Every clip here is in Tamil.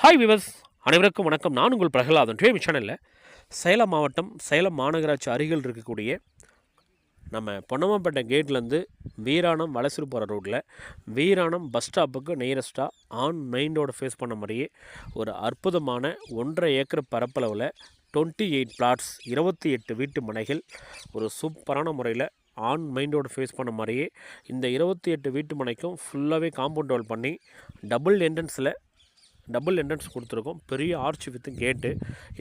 ஹாய் விவஸ், அனைவருக்கும் வணக்கம். நான் உங்கள் பிரகலாதன். ட்ரேமி சேனலில் சேலம் மாவட்டம் சேலம் மாநகராட்சி அருகில் இருக்கக்கூடிய நம்ம பொன்னம்மாப்பேட்டை கேட்லேருந்து வீராணம் வலசூர் போகிற ரோட்டில் வீராணம் பஸ் ஸ்டாப்புக்கு நியரஸ்ட்டாக ஆன் மெயின் ரோடு ஃபேஸ் பண்ண மாதிரியே ஒரு அற்புதமான 1.5 ஏக்கர் பரப்பளவில் 28 பிளாட்ஸ் 28 வீட்டு மனைகள் ஒரு சூப்பரான முறையில் ஆன் மெயின் ரோடு ஃபேஸ் பண்ண மாதிரியே இந்த 28 வீட்டு மனைக்கும் ஃபுல்லாகவே காம்பவுண்ட் வால் பண்ணி டபுள் என்ட்ரன்ஸ் கொடுத்துருக்கோம். பெரிய ஆர்ச் வித் கேட்டு.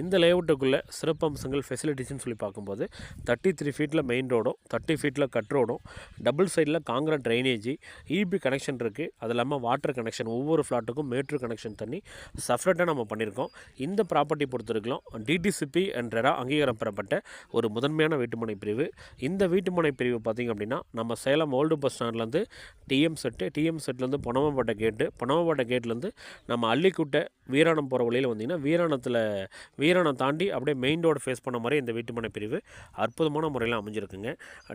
இந்த லேஅவுட்டுக்குள்ளே சிறப்பம்சங்கள் ஃபெசிலிட்டிஸ்னு சொல்லி பார்க்கும்போது 33 ஃபீட்டில் மெயின் ரோடும் 30 ஃபீட்டில் கட் ரோடும், டபுள் சைடில் காங்கிரட் ட்ரைனேஜி, இபி கனெக்ஷன் இருக்குது. அது இல்லாமல் வாட்டர் கனெக்ஷன், ஒவ்வொரு ஃப்ளாட்டுக்கும் மேட்ரு கனெக்ஷன் தண்ணி செப்பரேட்டாக நம்ம பண்ணியிருக்கோம். இந்த ப்ராப்பர்ட்டி பொறுத்திருக்கலாம் டிடிசிபி அண்ட் ரெரா அங்கீகாரம் பெறப்பட்ட ஒரு முதன்மையான வீட்டுமனை பிரிவு. இந்த வீட்டுமனை பிரிவு பார்த்திங்க அப்படின்னா நம்ம சேலம் ஓல்டு பஸ் ஸ்டாண்ட்லேருந்து டிஎம் செட்லேருந்து பொன்னம்மாப்பேட்டை கேட்லேருந்து நம்ம அள்ளிக்குட்டை வீராணம் போகிற வழியில் வந்தீங்கன்னா வீராணம் தாண்டி அப்படியே மெயின் ரோடு ஃபேஸ் பண்ண மாதிரி இந்த வீட்டுமனை பிரிவு அற்புதமான முறையில் அமைஞ்சிருக்குங்க.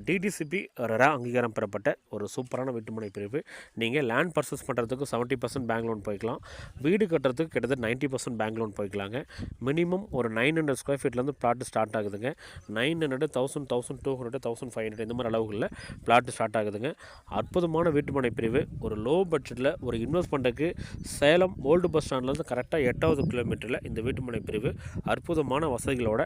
டிடிசிபி ரெரா அங்கீகாரம் பெறப்பட்ட ஒரு சூப்பரான வீட்டுமனை பிரிவு. நீங்கள் லேண்ட் பர்ச்சேஸ் பண்ணுறதுக்கு 70% பேங்க் லோன் போய்க்கலாம். வீடு கட்டுறதுக்கு கிட்டத்தட்ட 90% பேங்க் லோன் போய்க்கலாங்க. மினிமம் ஒரு 900 ஸ்கொயர் ஃபீட்லேருந்து பிளாட் ஸ்டார்ட் ஆகுதுங்க. 900, 1000, 1200, 1500 இந்த மாதிரி அளவுகளில் பிளாட் ஸ்டார்ட் ஆகுதுங்க. அற்புதமான வீட்டுமனை பிரிவு. ஒரு லோ பட்ஜெட்டில் ஒரு இன்வெஸ்ட்மெண்ட்டுக்கு சேலம் ஓல்டு பஸ் ஸ்டாண்ட்லேருந்து கரெக்டாக 8வது கிலோமீட்டரில் இந்த வீட்டுமனை பிரிவு அற்புதமான வசதிகளோட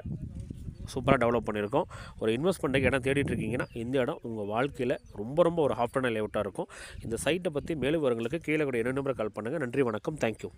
சூப்பராக டெவலப் பண்ணியிருக்கோம். ஒரு இன்வெஸ்ட்மெண்ட்டுக்கு இடம் தேடிட்டு இருக்கீங்கன்னா இந்த இடம் உங்கள் வாழ்க்கையில் ரொம்ப ஒரு ஹாஃப் டன் லேஅவுட்டாக இருக்கும். இந்த சைட்டை பற்றி மேலும் விவரங்களுக்கு கீழே கூட 2 நம்பரை கால் பண்ணுங்கள். நன்றி, வணக்கம், தேங்க்யூ.